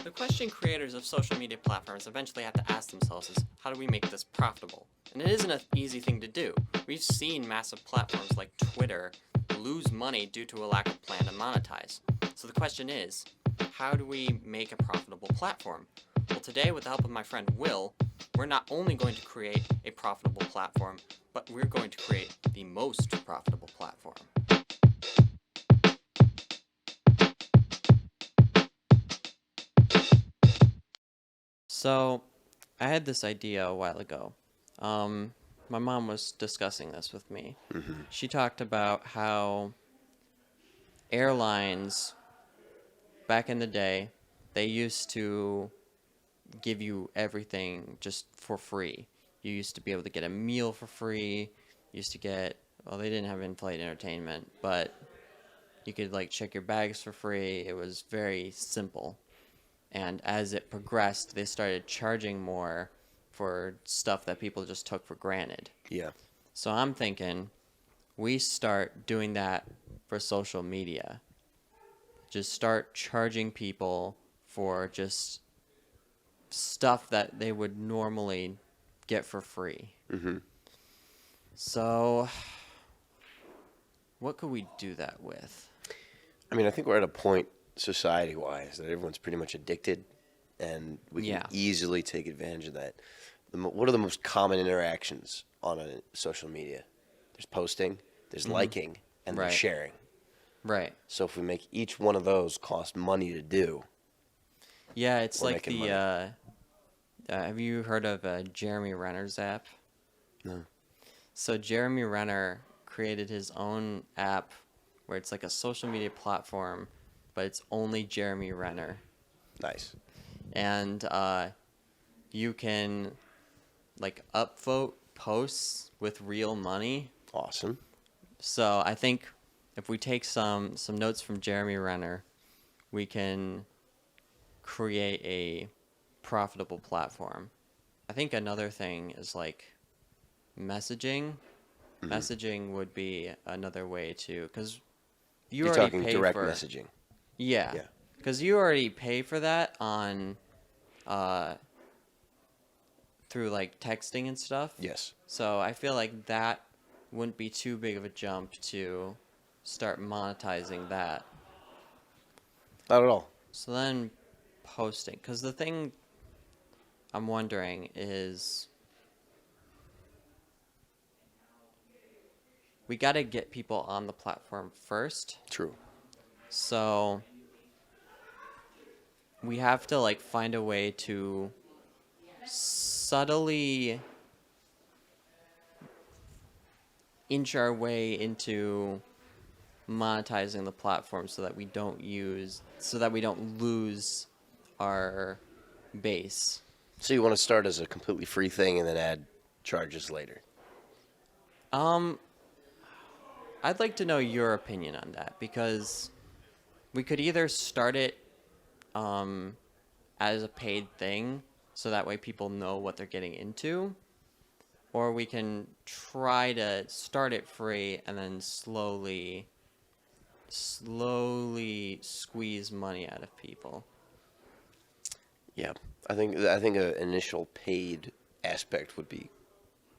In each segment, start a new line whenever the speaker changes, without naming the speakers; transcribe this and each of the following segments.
The question creators of social media platforms eventually have to ask themselves is, how do we make this profitable? And it isn't an easy thing to do. We've seen massive platforms like Twitter lose money due to a lack of plan to monetize. So the question is, how do we make a profitable platform? Well, today, with the help of my friend Will, we're not only going to create a profitable platform, but we're going to create the most profitable platform. So, I had this idea a while ago. My mom was discussing this with me.
Mm-hmm.
She talked about how airlines, back in the day, they used to give you everything just for free. You used to be able to get a meal for free. You used to get, well, they didn't have in-flight entertainment, but you could like check your bags for free. It was very simple. And as it progressed, they started charging more for stuff that people just took for granted.
Yeah.
So I'm thinking we start doing that for social media. Just start charging people for just stuff that they would normally get for free.
Mm-hmm.
So what could we do that with?
I mean, I think we're at a point society-wise that everyone's pretty much addicted, and we can easily take advantage of that. What are the most common interactions on a social media? There's posting, there's liking, and there's sharing.
Right.
So if we make each one of those cost money to do,
yeah, it's
we're
like
making
the
money.
have you heard of Jeremy Renner's app?
No.
So Jeremy Renner created his own app where it's like a social media platform, but it's only Jeremy Renner.
Nice.
And you can like upvote posts with real money.
Awesome.
So I think if we take some notes from Jeremy Renner, we can create a profitable platform. I think another thing is like messaging. Mm-hmm. Messaging would be another way to, because
You're
already
talking
pay
direct
for
messaging.
Yeah. Because you already pay for that on through like texting and stuff.
Yes.
So I feel like that wouldn't be too big of a jump to start monetizing that.
Not at all.
So then posting. Because the thing I'm wondering is we got to get people on the platform first.
True.
So we have to like find a way to subtly inch our way into monetizing the platform so that we don't lose our base.
So you want to start as a completely free thing and then add charges later?
I'd like to know your opinion on that, because we could either start it as a paid thing so that way people know what they're getting into, or we can try to start it free and then slowly squeeze money out of people.
Yeah, I think an initial paid aspect would be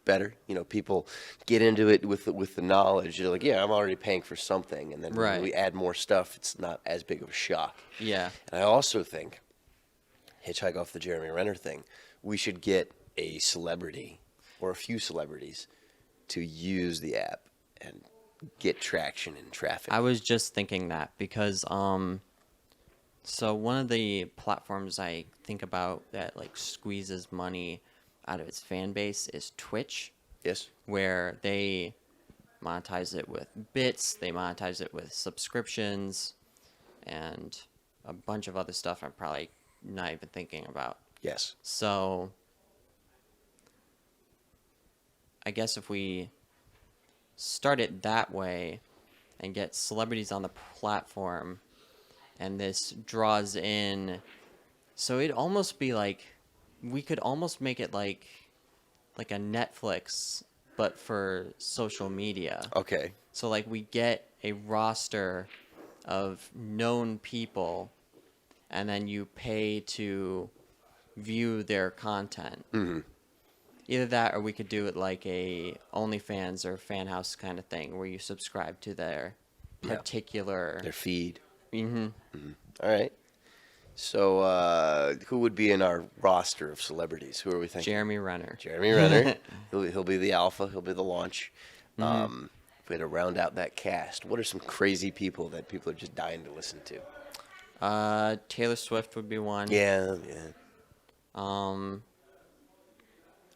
better. You know, people get into it with the knowledge. They're like, yeah, I'm already paying for something, and then when we add more stuff, it's not as big of a shock.
Yeah.
And I also think, hitchhike off the Jeremy Renner thing, we should get a celebrity or a few celebrities to use the app and get traction and traffic.
I was just thinking that because so one of the platforms I think about that like squeezes money out of its fan base is Twitch.
Yes.
Where they monetize it with bits, they monetize it with subscriptions, and a bunch of other stuff I'm probably not even thinking about.
Yes.
So I guess if we start it that way and get celebrities on the platform, and this draws in, so it'd almost be like, we could almost make it like a Netflix, but for social media.
Okay.
So like we get a roster of known people, and then you pay to view their content.
Mm-hmm.
Either that, or we could do it like a OnlyFans or Fan House kind of thing, where you subscribe to their particular
their feed.
Mm-hmm.
Mm-hmm. All right. So, who would be in our roster of celebrities? Who are we thinking?
Jeremy Renner.
Jeremy Renner. he'll be the alpha. He'll be the launch.
Mm-hmm.
If we had to round out that cast, what are some crazy people that people are just dying to listen to?
Taylor Swift would be one.
Yeah.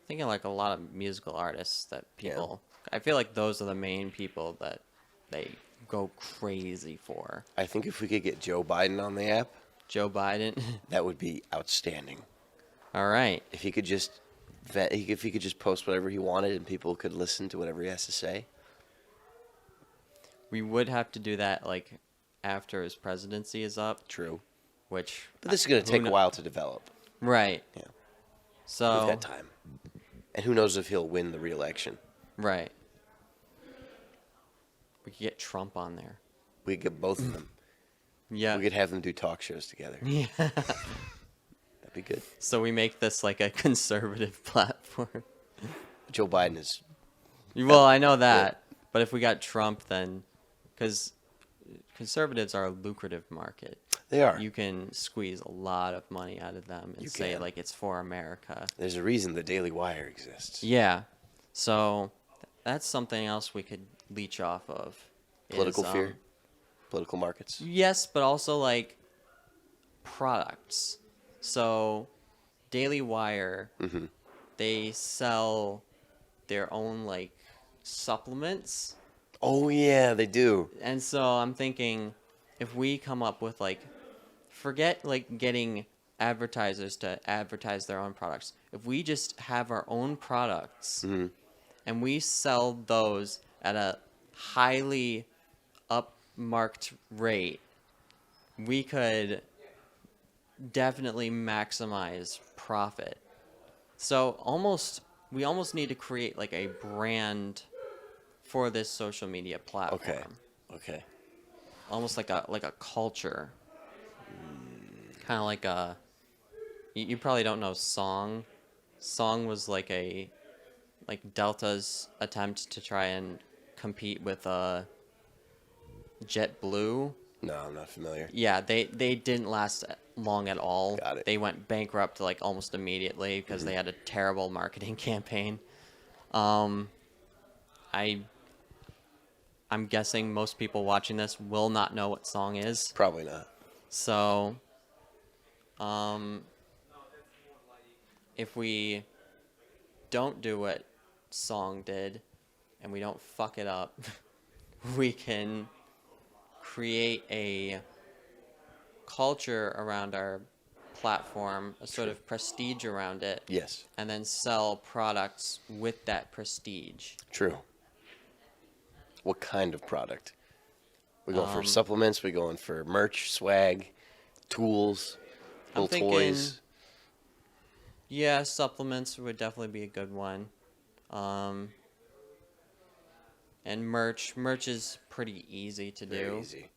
Thinking like a lot of musical artists that people. I feel like those are the main people that they go crazy for.
I think if we could get Joe Biden on the app,
Joe Biden.
that would be outstanding.
All right.
If he could just post whatever he wanted and people could listen to whatever he has to say.
We would have to do that like after his presidency is up.
True.
But
this is going to take a while to develop.
Right.
Yeah.
So
we've got time. And who knows if he'll win the re-election.
Right. We could get Trump on there.
We could get both of them.
Yeah.
We could have them do talk shows together.
Yeah.
That'd be good.
So we make this like a conservative platform.
Joe Biden is...
Well, I know that. But if we got Trump, then... Because conservatives are a lucrative market.
They are.
You can squeeze a lot of money out of them and say, like, it's for America.
There's a reason the Daily Wire exists.
Yeah. So that's something else we could leech off of.
Political fear? Political markets?
Yes, but also, like, products. So Daily Wire, they sell their own, like, supplements.
Oh, yeah, they do.
And so I'm thinking, if we come up with, like, forget, like, getting advertisers to advertise their own products. If we just have our own products and we sell those at a highly upmarked rate, we could definitely maximize profit. So we almost need to create, like, a brand for this social media platform.
Okay.
Almost like a culture. Kind of like a... You probably don't know Song. Song was like Delta's attempt to try and compete with JetBlue.
No, I'm not familiar.
Yeah, they didn't last long at all.
Got it.
They went bankrupt like almost immediately because they had a terrible marketing campaign. I'm guessing most people watching this will not know what Song is.
Probably not.
So, if we don't do what Song did, and we don't fuck it up, we can create a culture around our platform, a sort of prestige around it.
Yes.
And then sell products with that prestige.
True. What kind of product? We're going for supplements. We're going for merch, swag, tools, little toys.
Yeah, supplements would definitely be a good one. And merch is pretty easy to do.
Very easy.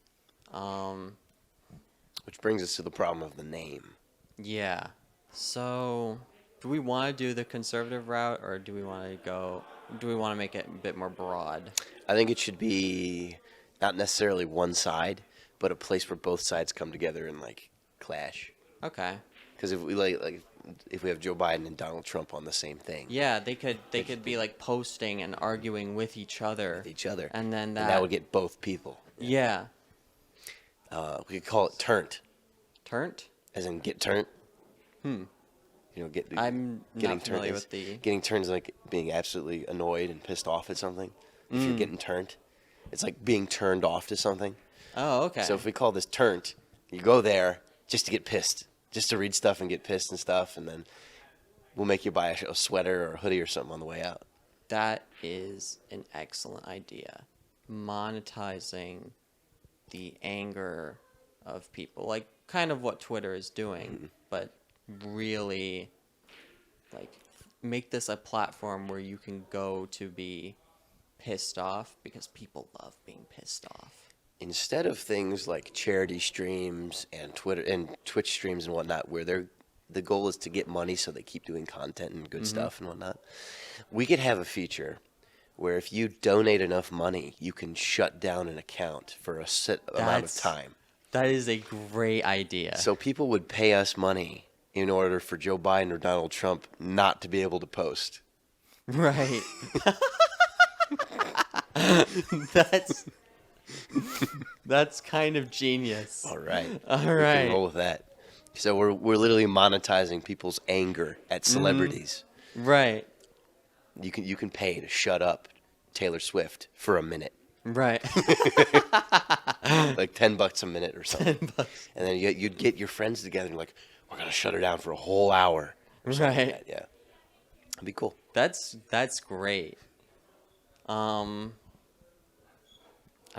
Which brings us to the problem of the name.
Yeah. So, do we want to do the conservative route, or do we want to make it a bit more broad?
I think it should be not necessarily one side, but a place where both sides come together and like clash.
Okay.
Because if we if we have Joe Biden and Donald Trump on the same thing,
yeah, they could be like posting and arguing with each other. And then
that would get both people.
Yeah.
We could call it turnt.
Turnt?
As in get turnt.
I'm
getting
not familiar with the...
Getting turned is like being absolutely annoyed and pissed off at something. If you're getting turned, it's like being turned off to something.
Oh, okay.
So if we call this turnt, you go there just to get pissed, just to read stuff and get pissed and stuff, and then we'll make you buy a sweater or a hoodie or something on the way out.
That is an excellent idea. Monetizing the anger of people, like kind of what Twitter is doing, but really like make this a platform where you can go to be pissed off, because people love being pissed off.
instead of things like charity streams and Twitter and Twitch streams and whatnot, where the goal is to get money so they keep doing content and good stuff and whatnot, we could have a feature where if you donate enough money, you can shut down an account for a set amount of time.
That is a great idea.
So people would pay us money in order for Joe Biden or Donald Trump not to be able to post.
Right. That's kind of genius.
All right.
All
We
right.
can roll with that. So we're literally monetizing people's anger at celebrities.
Right.
You can pay to shut up Taylor Swift for a minute.
Right.
Like $10 a minute or something. And then you'd get your friends together and like, we're gonna shut her down for a whole hour. Or something like
Right.
that. Yeah. That'd be cool.
That's great. I'm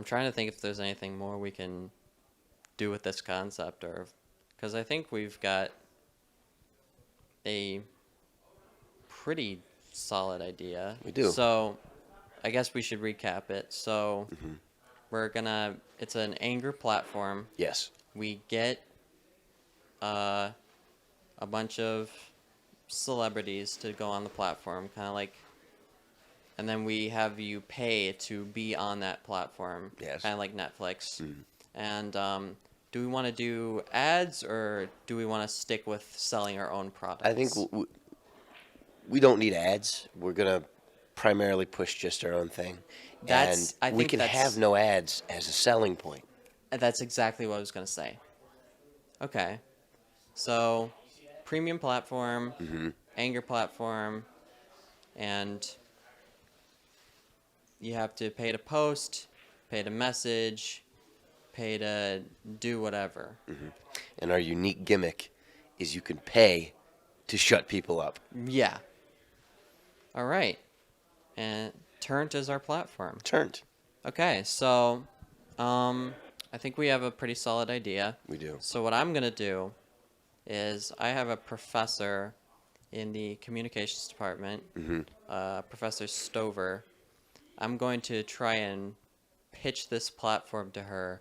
trying to think if there's anything more we can do with this concept, or because I think we've got a pretty solid idea.
We do.
So I guess we should recap it. So it's an anger platform.
Yes.
We get a bunch of celebrities to go on the platform, kind of like, and then we have you pay to be on that platform,
Yes.
kind of like Netflix. And do we want to do ads, or do we want to stick with selling our own products?
I think we don't need ads. We're gonna primarily push just our own thing,
I
we
think
can
that's-
have no ads as a selling point.
That's exactly what I was going to say. Okay. So, premium platform, anger platform, and you have to pay to post, pay to message, pay to do whatever.
And our unique gimmick is you can pay to shut people up.
Yeah. All right. And Turnt is our platform.
Turned.
Okay, so I think we have a pretty solid idea.
We do.
So what I'm going to do is I have a professor in the communications department, Professor Stover. I'm going to try and pitch this platform to her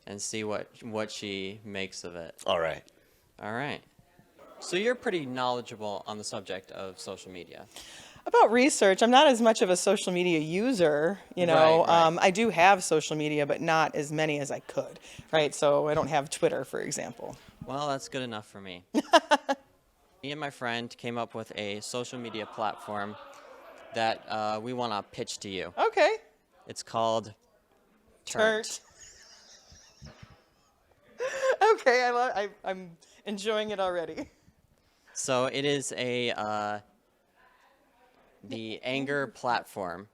and see what she makes of it.
All right.
All right. So you're pretty knowledgeable on the subject of social media.
About research, I'm not as much of a social media user, you know.
Right.
I do have social media, but not as many as I could, right? So I don't have Twitter, for example.
Well, that's good enough for me. Me and my friend came up with a social media platform that we want to pitch to you.
Okay.
It's called
Turnt. Okay, I'm enjoying it already.
So it is the anger platform.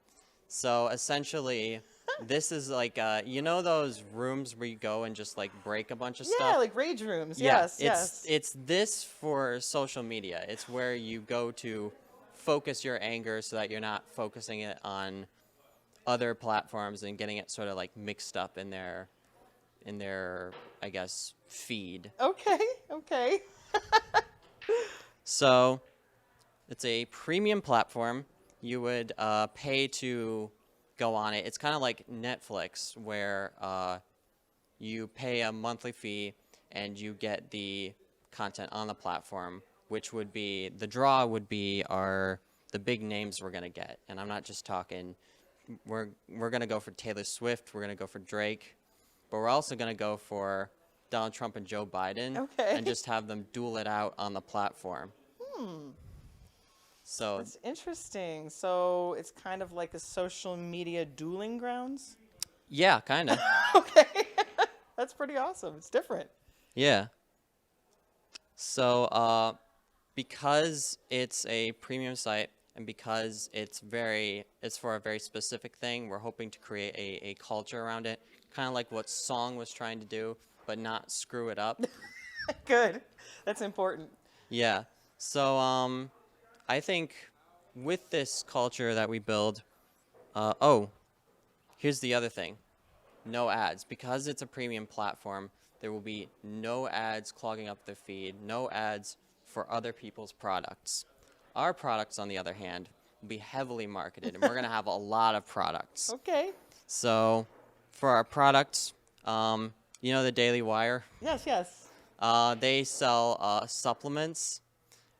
So essentially, this is like you know those rooms where you go and just like break a bunch of
Yeah,
stuff.
like rage rooms.
Yeah,
Yes.
It's this for social media. It's where you go to focus your anger so that you're not focusing it on other platforms and getting it sort of like mixed up in their I guess feed.
Okay.
So it's a premium platform. You would pay to go on it. It's kind of like Netflix, where you pay a monthly fee and you get the content on the platform, which would be the draw would be the big names we're gonna get. And I'm not just talking. We're gonna go for Taylor Swift. We're gonna go for Drake, but we're also gonna go for Donald Trump and Joe Biden,
Okay.
and just have them duel it out on the platform. So
That's interesting. So it's kind of like a social media dueling grounds?
yeah, kind of.
Okay. That's pretty awesome. It's different.
Yeah. So because it's a premium site and because it's for a very specific thing, we're hoping to create a culture around it, kind of like what Song was trying to do, but not screw it up.
Good. That's important.
Yeah. So I think with this culture that we build, here's the other thing. No ads. Because it's a premium platform, there will be no ads clogging up the feed, no ads for other people's products. Our products, on the other hand, will be heavily marketed, and we're going to have a lot of products.
Okay.
So for our products, You know the Daily Wire?
Yes, yes.
They sell supplements,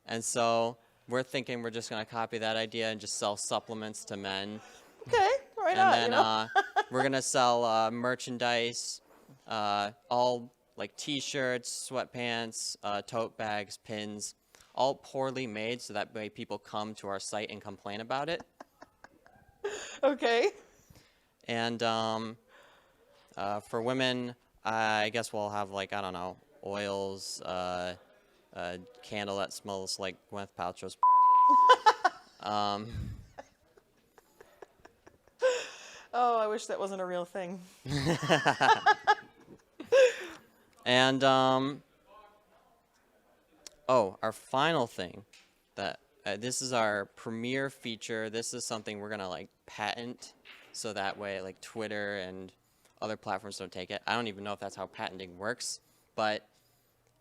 and so we're thinking we're just gonna copy that idea and just sell supplements to men.
Okay, why
And
not?
then
You know?
we're gonna sell merchandise, all like T-shirts, sweatpants, tote bags, pins, all poorly made, so that way people come to our site and complain about it.
Okay.
And for women, I guess we'll have like, I don't know, oils, a candle that smells like Gwyneth Paltrow's.
Oh, I wish that wasn't a real thing.
And our final thing that this is our premiere feature. This is something we're gonna like patent, so that way like Twitter and other platforms don't take it. I don't even know if that's how patenting works, but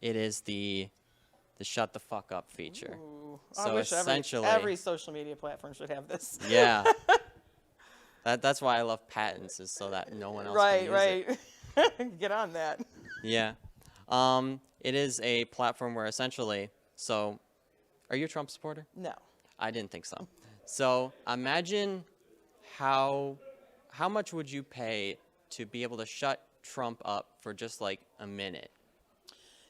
it is the shut the fuck up feature.
Ooh,
So
I wish
essentially,
every social media platform should have this.
yeah, that's why I love patents, is so that no one else can use it.
Right. Get on that.
Yeah. It is a platform where essentially, so, are you a Trump supporter?
No.
I didn't think so. So imagine how much would you pay to be able to shut Trump up for just like a minute?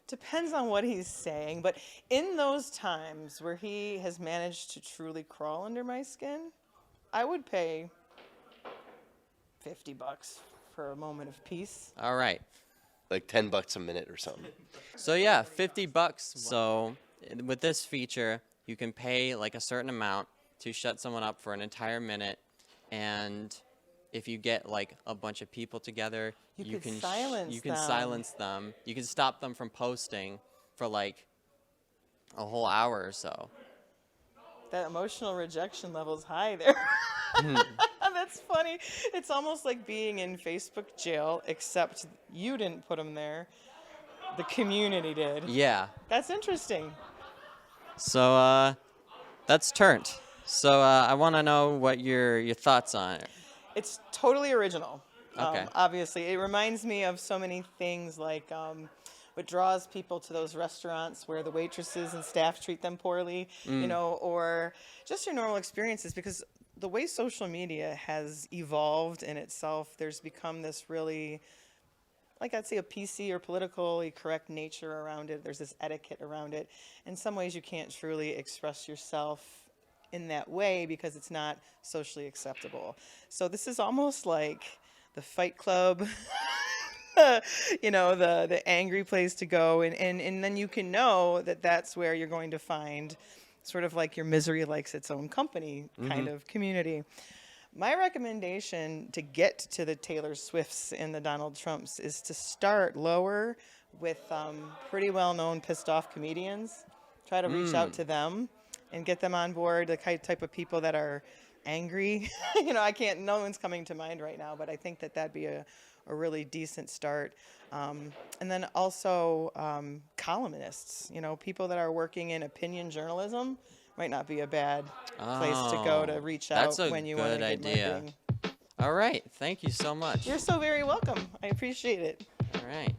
Depends on what he's saying, but in those times where he has managed to truly crawl under my skin, I would pay $50 for a moment of peace.
All right.
Like $10 a minute or something.
So yeah, $50. So with this feature, you can pay like a certain amount to shut someone up for an entire minute, and if you get like a bunch of people together,
You can silence
you can
them.
silence them. You can stop them from posting for like a whole hour or so.
That emotional rejection level's high there. That's funny. It's almost like being in Facebook jail, except you didn't put them there. The community did.
Yeah.
That's interesting.
So that's turned. So I want to know what your thoughts on it.
It's totally original.
Okay.
Obviously, it reminds me of so many things, like what draws people to those restaurants where the waitresses and staff treat them poorly, you know, or just your normal experiences. Because the way social media has evolved in itself, there's become this really, like I'd say, a PC or politically correct nature around it. There's this etiquette around it. In some ways, you can't truly express yourself in that way because it's not socially acceptable. So this is almost like the Fight Club, you know, the angry place to go. And then you can know that that's where you're going to find sort of like your misery likes its own company kind of community. My recommendation to get to the Taylor Swifts and the Donald Trumps is to start lower with pretty well-known pissed off comedians. Try to reach out to them and get them on board, the type of people that are angry. You know, no one's coming to mind right now, but I think that that'd be a really decent start. And then also columnists, you know, people that are working in opinion journalism might not be a bad place to go to reach out when you want to get marketing.
All right. Thank you so much.
You're so very welcome. I appreciate it.
All right.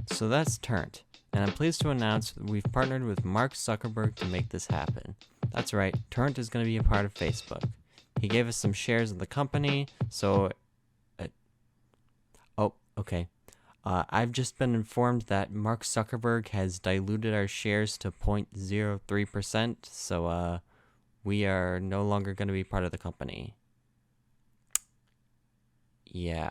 So that's turned. And I'm pleased to announce that we've partnered with Mark Zuckerberg to make this happen. That's right, Turnt is going to be a part of Facebook. He gave us some shares of the company, so... okay. I've just been informed that Mark Zuckerberg has diluted our shares to 0.03%, so we are no longer going to be part of the company. Yeah.